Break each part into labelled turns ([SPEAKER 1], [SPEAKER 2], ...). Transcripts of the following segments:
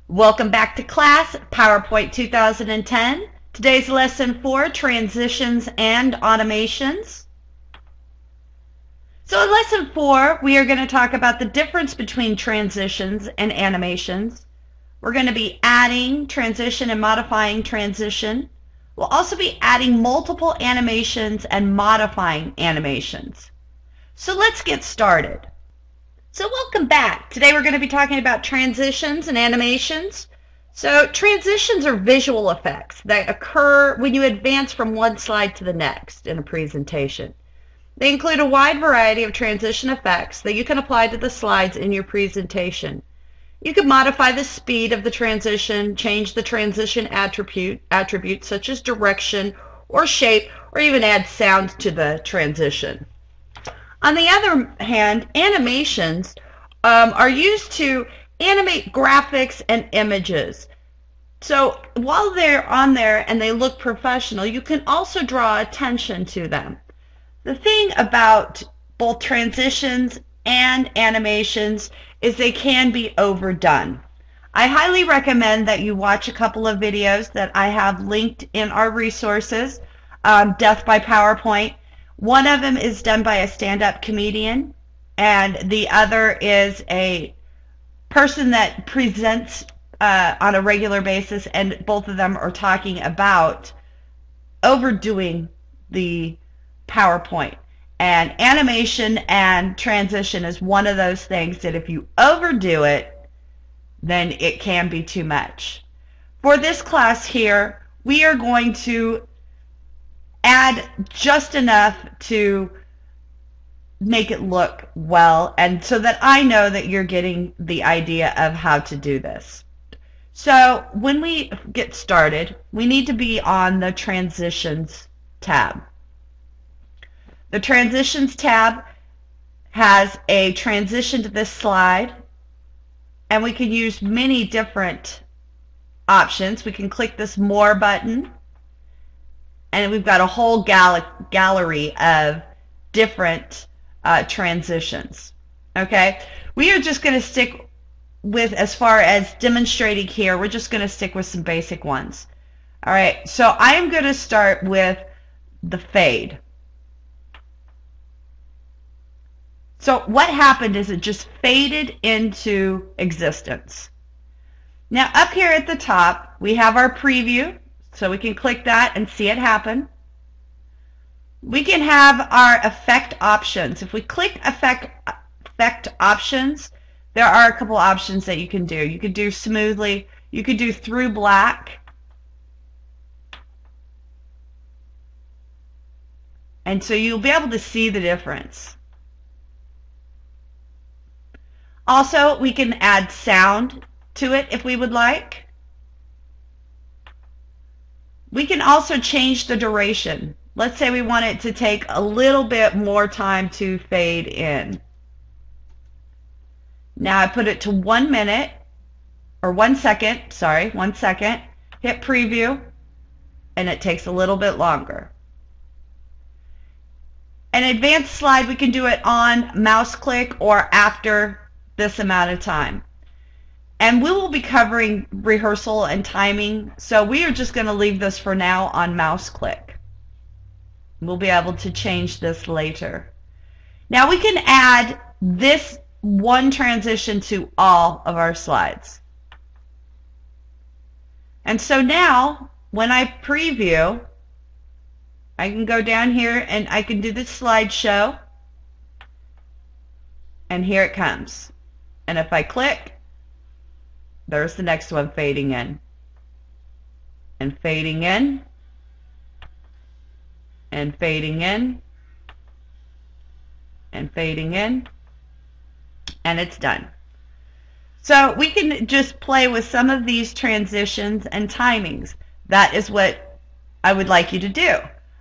[SPEAKER 1] Welcome back to class, PowerPoint 2010. Today's lesson 4, Transitions and Automations. So in lesson 4, we are going to talk about the difference between transitions and animations. We're going to be adding transition and modifying transition. We'll also be adding multiple animations and modifying animations. So let's get started. So welcome back. Today we're going to be talking about transitions and animations. So transitions are visual effects that occur when you advance from one slide to the next in a presentation. They include a wide variety of transition effects that you can apply to the slides in your presentation. You can modify the speed of the transition, change the transition attributes such as direction or shape, or even add sound to the transition. On the other hand, animations are used to animate graphics and images. So while they're on there and they look professional, you can also draw attention to them. The thing about both transitions and animations is they can be overdone. I highly recommend that you watch a couple of videos that I have linked in our resources, Death by PowerPoint. One of them is done by a stand-up comedian, and the other is a person that presents on a regular basis, and both of them are talking about overdoing the PowerPoint. And animation and transition is one of those things that if you overdo it, then it can be too much. For this class here, we are going to add just enough to make it look well, and so that I know that you're getting the idea of how to do this. So when we get started, we need to be on the Transitions tab. The Transitions tab has a transition to this slide, and we can use many different options. We can click this More button, and we've got a whole gallery of different transitions. Okay, we are just going to stick with, as far as demonstrating here, we're just going to stick with some basic ones. All right, so I am going to start with the fade. So what happened is it just faded into existence. Now up here at the top, we have our preview. So we can click that and see it happen. We can have our effect options. If we click effect options, there are a couple options that you can do. You could do smoothly. You could do through black. And so you'll be able to see the difference. Also, we can add sound to it if we would like. We can also change the duration. Let's say we want it to take a little bit more time to fade in. Now I put it to 1 minute, or 1 second, sorry, 1 second. Hit preview, and it takes a little bit longer. An advanced slide, we can do it on mouse click or after this amount of time. And we will be covering rehearsal and timing, so we are just going to leave this for now on mouse click. We'll be able to change this later. Now we can add this one transition to all of our slides. And so now, when I preview, I can go down here and I can do the slideshow, and here it comes. And if I click, there's the next one fading in, and fading in, and fading in, and fading in, and it's done. So we can just play with some of these transitions and timings. That is what I would like you to do.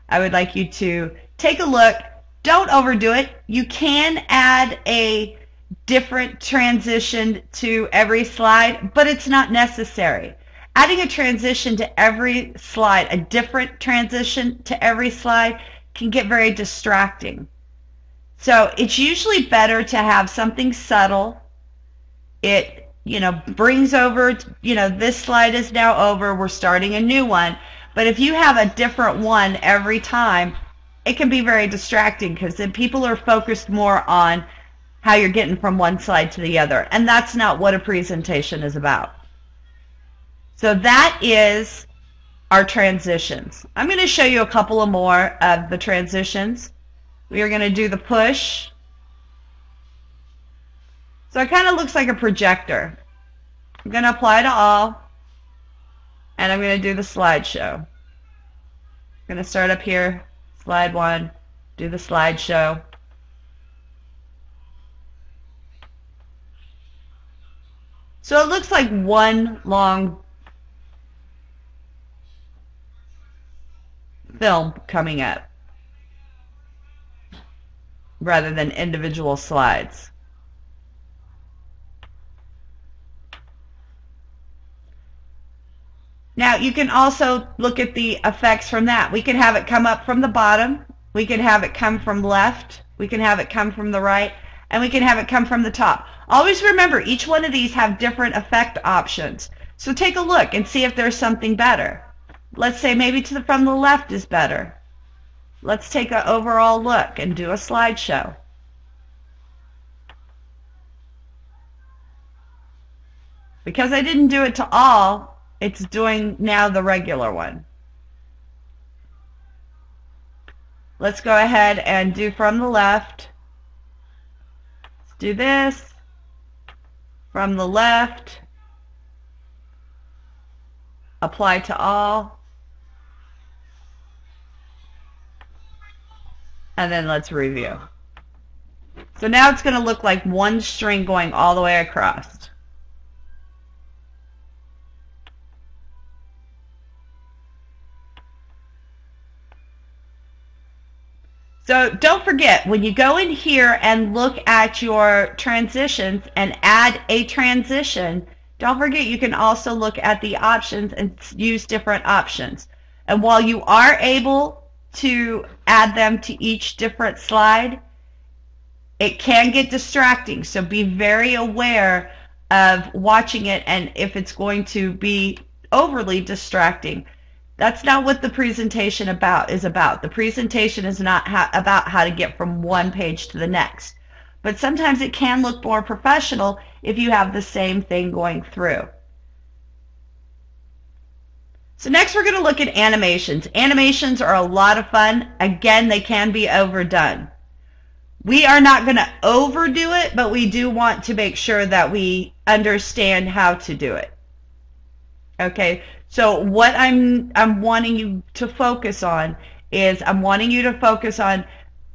[SPEAKER 1] I would like you to take a look. Don't overdo it. You can add a different transition to every slide, but it's not necessary. Adding a transition to every slide, a different transition to every slide, can get very distracting. So it's usually better to have something subtle. It brings over, this slide is now over, we're starting a new one. But if you have a different one every time, it can be very distracting because then people are focused more on how you're getting from one slide to the other. And that's not what a presentation is about. So that is our transitions. I'm going to show you a couple of more of the transitions. We are going to do the push. So it kind of looks like a projector. I'm going to apply to all, and I'm going to do the slideshow. I'm going to start up here, slide 1, do the slideshow. So it looks like one long film coming up rather than individual slides. Now you can also look at the effects from that. We can have it come up from the bottom, we can have it come from left, we can have it come from the right, and we can have it come from the top. Always remember, each one of these have different effect options. So take a look and see if there's something better. Let's say maybe from the left is better. Let's take an overall look and do a slideshow. Because I didn't do it to all, it's doing now the regular one. Let's go ahead and do from the left. Let's do this. From the left. Apply to all. And then let's review. So now it's going to look like one string going all the way across. So don't forget, when you go in here and look at your transitions and add a transition, don't forget you can also look at the options and use different options. And while you are able to add them to each different slide, it can get distracting. So be very aware of watching it and if it's going to be overly distracting. That's not what the presentation is about. The presentation is not about how to get from one page to the next. But sometimes it can look more professional if you have the same thing going through. So next we're going to look at animations. Animations are a lot of fun. Again, they can be overdone. We are not going to overdo it, but we do want to make sure that we understand how to do it. Okay, so what I'm wanting you to focus on is I'm wanting you to focus on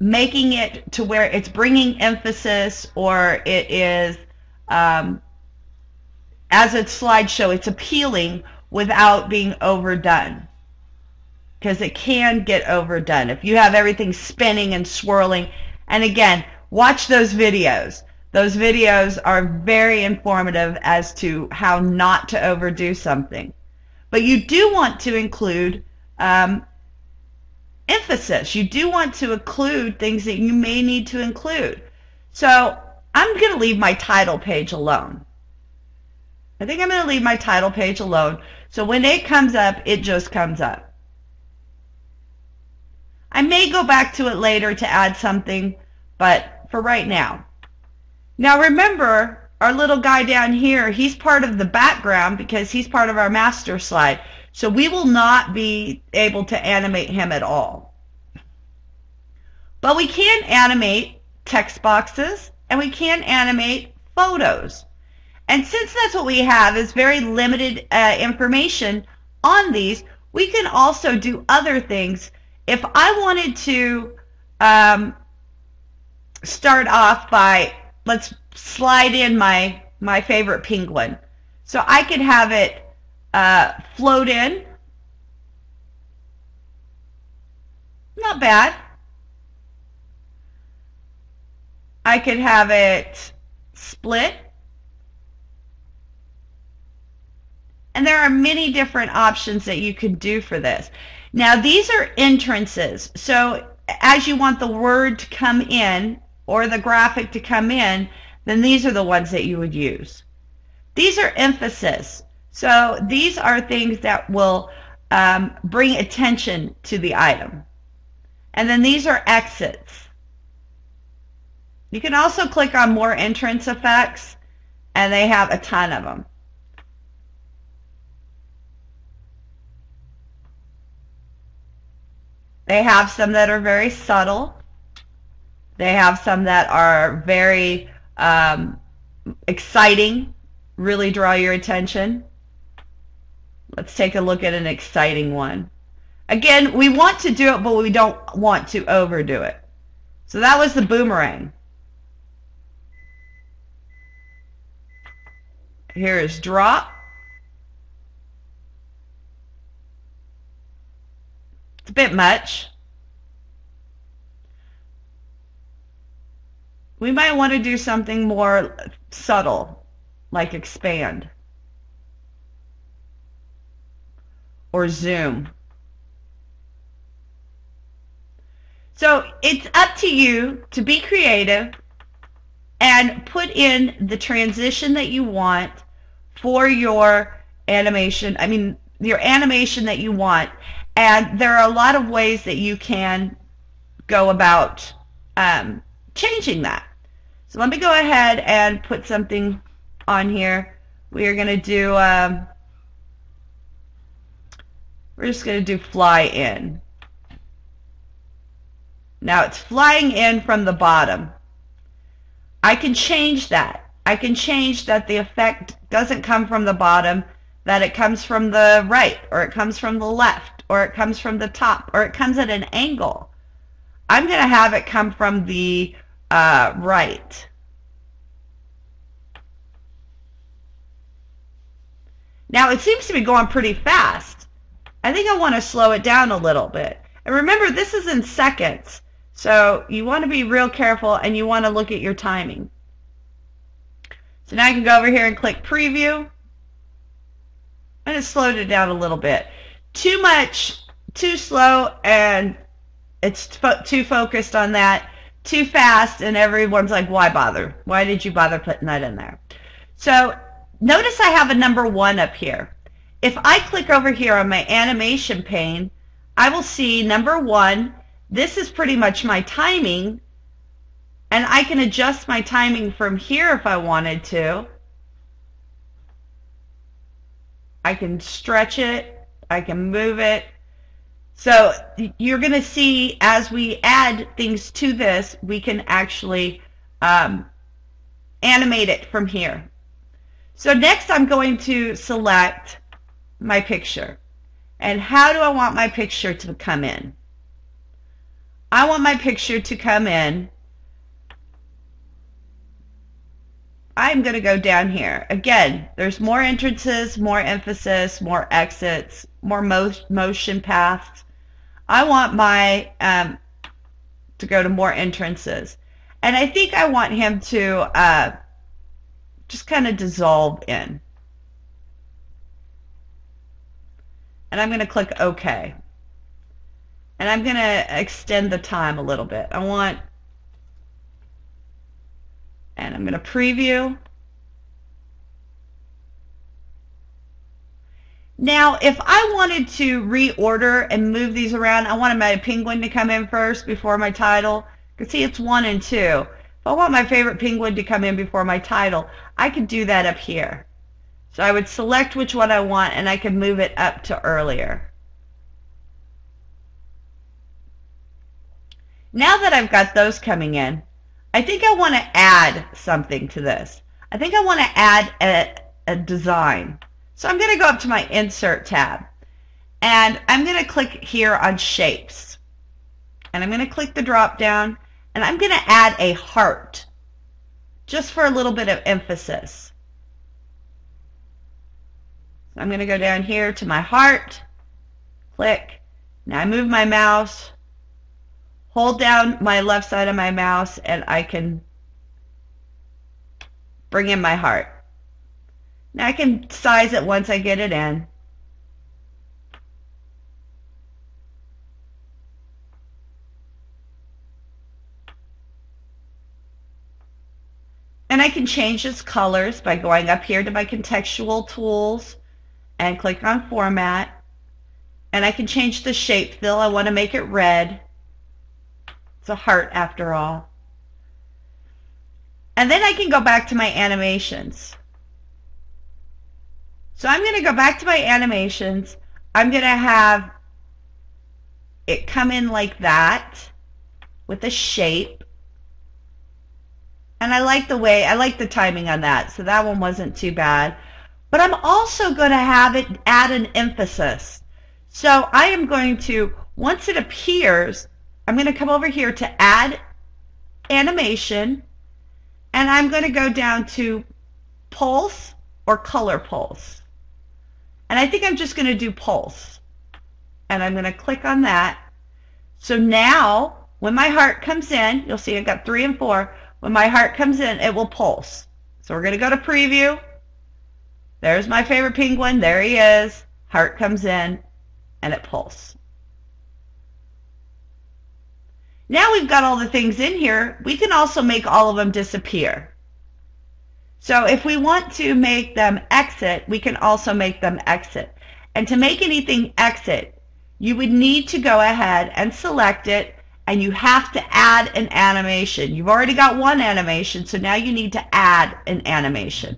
[SPEAKER 1] making it to where it's bringing emphasis, or it is, as a slideshow, it's appealing without being overdone. Because it can get overdone. If you have everything spinning and swirling, and again, watch those videos. Those videos are very informative as to how not to overdo something. But you do want to include emphasis. You do want to include things that you may need to include. So I'm going to leave my title page alone. I think I'm going to leave my title page alone. So when it comes up, it just comes up. I may go back to it later to add something, but for right now. Now remember, our little guy down here, he's part of the background because he's part of our master slide. So we will not be able to animate him at all. But we can animate text boxes and we can animate photos. And since that's what we have is very limited information on these, we can also do other things. If I wanted to start off by, let's slide in my favorite penguin. So I could have it float in. Not bad. I could have it split. And there are many different options that you could do for this. Now these are entrances. So as you want the word to come in or the graphic to come in, then these are the ones that you would use. These are emphasis. So these are things that will bring attention to the item. And then these are exits. You can also click on more entrance effects, and they have a ton of them. They have some that are very subtle. They have some that are very exciting, really draw your attention. Let's take a look at an exciting one. Again, we want to do it, but we don't want to overdo it. So that was the boomerang. Here is drop. It's a bit much. We might want to do something more subtle, like expand or zoom. So it's up to you to be creative and put in the transition that you want for your animation. I mean, your animation that you want. And there are a lot of ways that you can go about changing that. So let me go ahead and put something on here. We are going to do, we're just going to do fly in. Now it's flying in from the bottom. I can change that. I can change that the effect doesn't come from the bottom, that it comes from the right, or it comes from the left, or it comes from the top, or it comes at an angle. I'm going to have it come from the right. Now it seems to be going pretty fast. I think I want to slow it down a little bit. And remember, this is in seconds. So you want to be real careful, and you want to look at your timing. So now I can go over here and click preview. And it slowed it down a little bit. Too much, too slow, and it's too focused on that. Too fast, and everyone's like, why bother? Why did you bother putting that in there? So notice I have a number 1 up here. If I click over here on my animation pane, I will see number 1. This is pretty much my timing, and I can adjust my timing from here if I wanted to. I can stretch it, I can move it. So you're going to see as we add things to this, we can actually animate it from here. So next I'm going to select my picture. And how do I want my picture to come in? I want my picture to come in. I'm going to go down here. Again, there's more entrances, more emphasis, more exits, more motion paths. I want my to go to more entrances. And I think I want him to just kind of dissolve in. And I'm going to click OK. And I'm going to extend the time a little bit. And I'm going to preview. Now, if I wanted to reorder and move these around, I wanted my penguin to come in first before my title. You can see it's 1 and 2. If I want my favorite penguin to come in before my title, I could do that up here. So I would select which one I want, and I could move it up to earlier. Now that I've got those coming in, I think I want to add something to this. I think I want to add a design. So I'm going to go up to my Insert tab, and I'm going to click here on Shapes. And I'm going to click the drop down, and I'm going to add a heart, just for a little bit of emphasis. I'm going to go down here to my heart, click. Now I move my mouse, hold down my left side of my mouse, and I can bring in my heart. Now I can size it once I get it in. And I can change its colors by going up here to my contextual tools and click on format. And I can change the shape fill. I want to make it red. It's a heart after all. And then I can go back to my animations. So I'm going to go back to my animations. I'm going to have it come in like that with a shape. And I like the timing on that, so that one wasn't too bad. But I'm also going to have it add an emphasis. So I am going to, once it appears, I'm going to come over here to add animation, and I'm going to go down to pulse or color pulse. And I think I'm just going to do pulse. And I'm going to click on that. So now, when my heart comes in, you'll see I've got 3 and 4. When my heart comes in, it will pulse. So we're going to go to preview. There's my favorite penguin. There he is. Heart comes in, and it pulses. Now we've got all the things in here. We can also make all of them disappear. So if we want to make them exit, we can also make them exit. And to make anything exit, you would need to go ahead and select it, and you have to add an animation. You've already got one animation, so now you need to add an animation.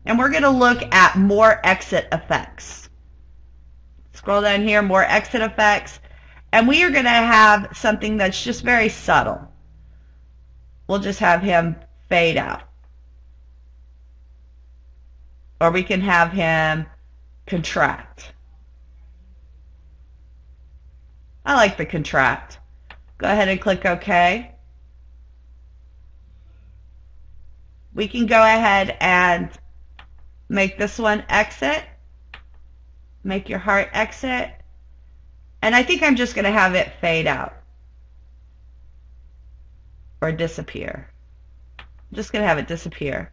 [SPEAKER 1] And we're going to look at more exit effects. Scroll down here, more exit effects. And we are going to have something that's just very subtle. We'll just have him fade out. Or we can have him contract. I like the contract. Go ahead and click OK. We can go ahead and make this one exit. Make your heart exit. And I think I'm just going to have it fade out. Or disappear. I'm just going to have it disappear.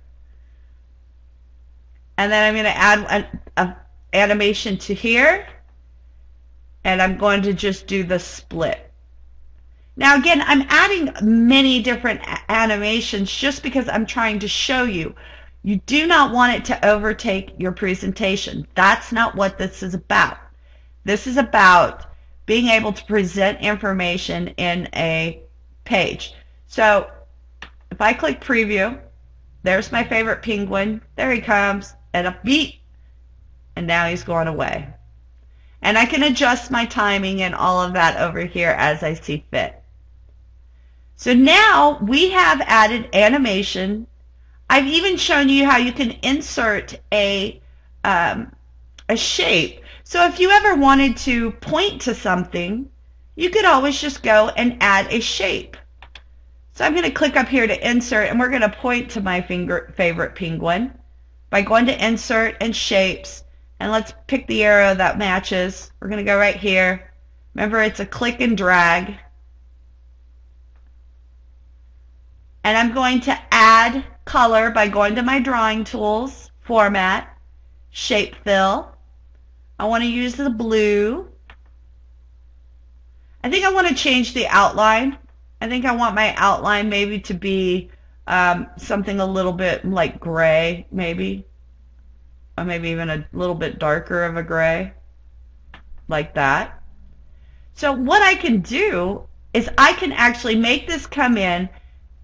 [SPEAKER 1] And then I'm going to add an animation to here. And I'm going to just do the split. Now again, I'm adding many different animations just because I'm trying to show you. You do not want it to overtake your presentation. That's not what this is about. This is about being able to present information in a page. So if I click preview, there's my favorite penguin. There he comes, and a beat, and now he's going away. And I can adjust my timing and all of that over here as I see fit. So now we have added animation. I've even shown you how you can insert a shape. So if you ever wanted to point to something, you could always just go and add a shape. So I'm going to click up here to insert, and we're going to point to my favorite penguin by going to insert and shapes. And let's pick the arrow that matches. We're going to go right here. Remember, it's a click and drag. And I'm going to add color by going to my drawing tools, format, shape fill. I want to use the blue. I think I want to change the outline. I think I want my outline maybe to be something a little bit like gray, maybe. Or maybe even a little bit darker of a gray, like that. So what I can do is I can actually make this come in.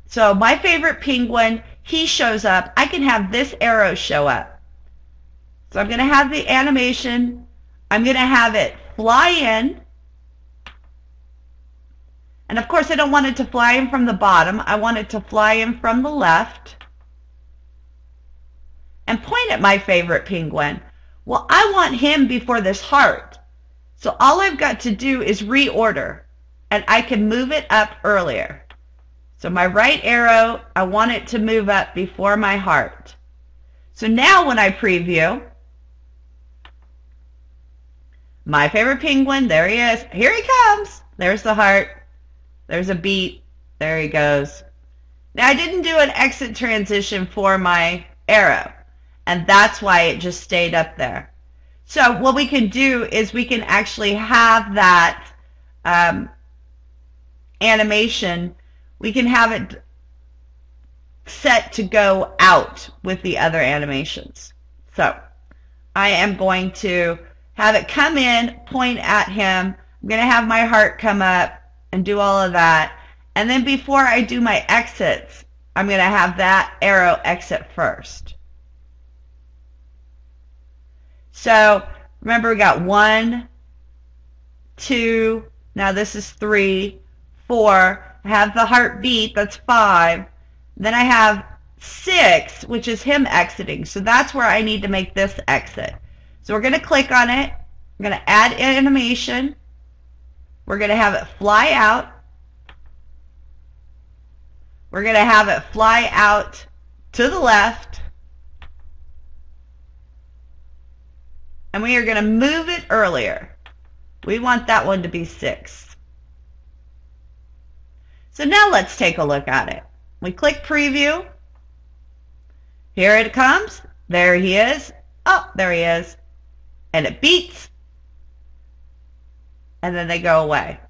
[SPEAKER 1] So my favorite penguin, he shows up. I can have this arrow show up. So I'm going to have the animation. I'm going to have it fly in. And of course I don't want it to fly in from the bottom. I want it to fly in from the left. And point at my favorite penguin. Well, I want him before this heart. So all I've got to do is reorder. And I can move it up earlier. So my right arrow, I want it to move up before my heart. So now when I preview, my favorite penguin, there he is. Here he comes. There's the heart. There's a beat. There he goes. Now I didn't do an exit transition for my arrow. And that's why it just stayed up there. So what we can do is we can actually have that animation. We can have it set to go out with the other animations. So I am going to have it come in, point at him. I'm going to have my heart come up and do all of that. And then before I do my exits, I'm going to have that arrow exit first. So remember, we got 1, 2, now this is 3, 4. I have the heartbeat, that's 5. Then I have 6, which is him exiting. So that's where I need to make this exit. So we're going to click on it. I'm going to add animation. We're going to have it fly out. We're going to have it fly out to the left. And we are going to move it earlier. We want that one to be 6. So now let's take a look at it. We click preview. Here it comes. There he is. Oh, there he is. And it beeps. And then they go away.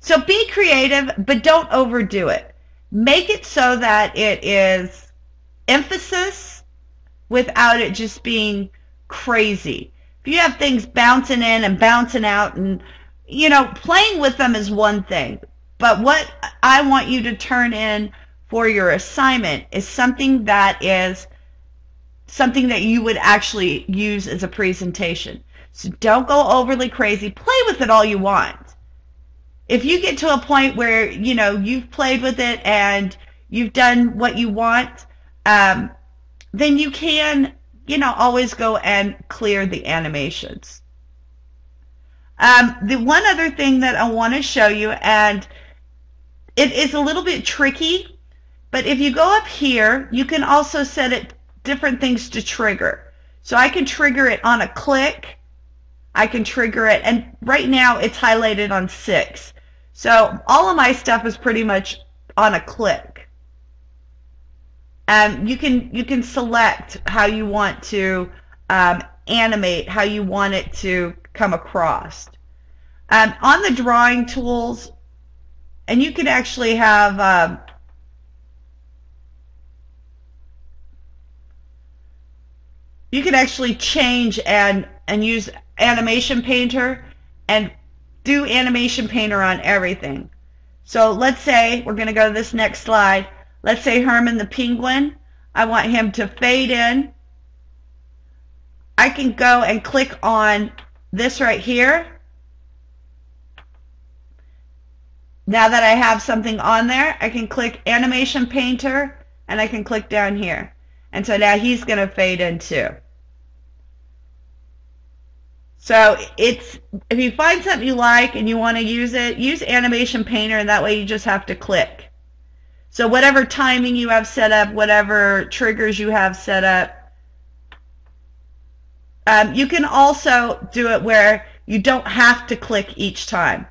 [SPEAKER 1] So be creative, but don't overdo it. Make it so that it is emphasis without it just being crazy. If you have things bouncing in and bouncing out, and playing with them is one thing, but what I want you to turn in for your assignment is something that you would actually use as a presentation. So don't go overly crazy. Play with it all you want. If you get to a point where you've played with it and you've done what you want, then you can always go and clear the animations. The one other thing that I want to show you, and it is a little bit tricky, but if you go up here, you can also set it different things to trigger. So I can trigger it on a click. I can trigger it, and right now it's highlighted on 6. So all of my stuff is pretty much on a click. You can select how you want to animate, how you want it to come across. On the drawing tools, and you can actually have you can actually change and use Animation Painter and do Animation Painter on everything. So let's say we're going to go to this next slide. Let's say Herman the Penguin. I want him to fade in. I can go and click on this right here. Now that I have something on there, I can click Animation Painter and I can click down here. And so now he's going to fade in too. So if you find something you like and you want to use it, use Animation Painter, and that way you just have to click. So whatever timing you have set up, whatever triggers you have set up, you can also do it where you don't have to click each time.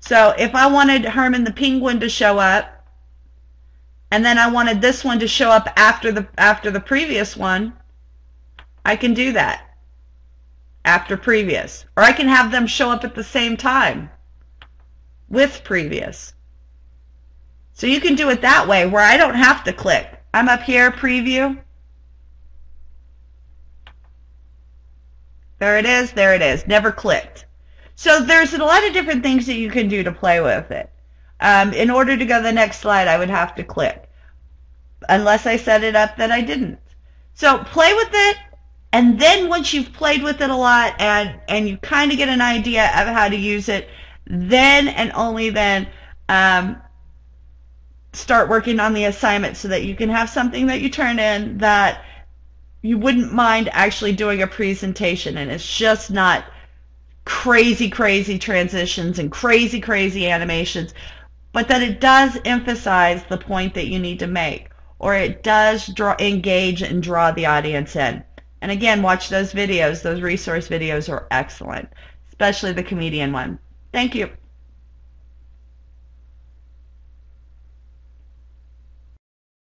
[SPEAKER 1] So if I wanted Herman the Penguin to show up, and then I wanted this one to show up after the previous one, I can do that. After previous. Or I can have them show up at the same time with previous. So you can do it that way where I don't have to click. I'm up here, preview. There it is, there it is. Never clicked. So there's a lot of different things that you can do to play with it. In order to go to the next slide, I would have to click. Unless I set it up that I didn't. So play with it. And then once you've played with it a lot and you kind of get an idea of how to use it, then and only then start working on the assignment so that you can have something that you turn in that you wouldn't mind actually doing a presentation, and it's just not crazy transitions and crazy animations, but that it does emphasize the point that you need to make, or it does engage and draw the audience in. And again, watch those videos. Those resource videos are excellent, especially the comedian one. Thank you.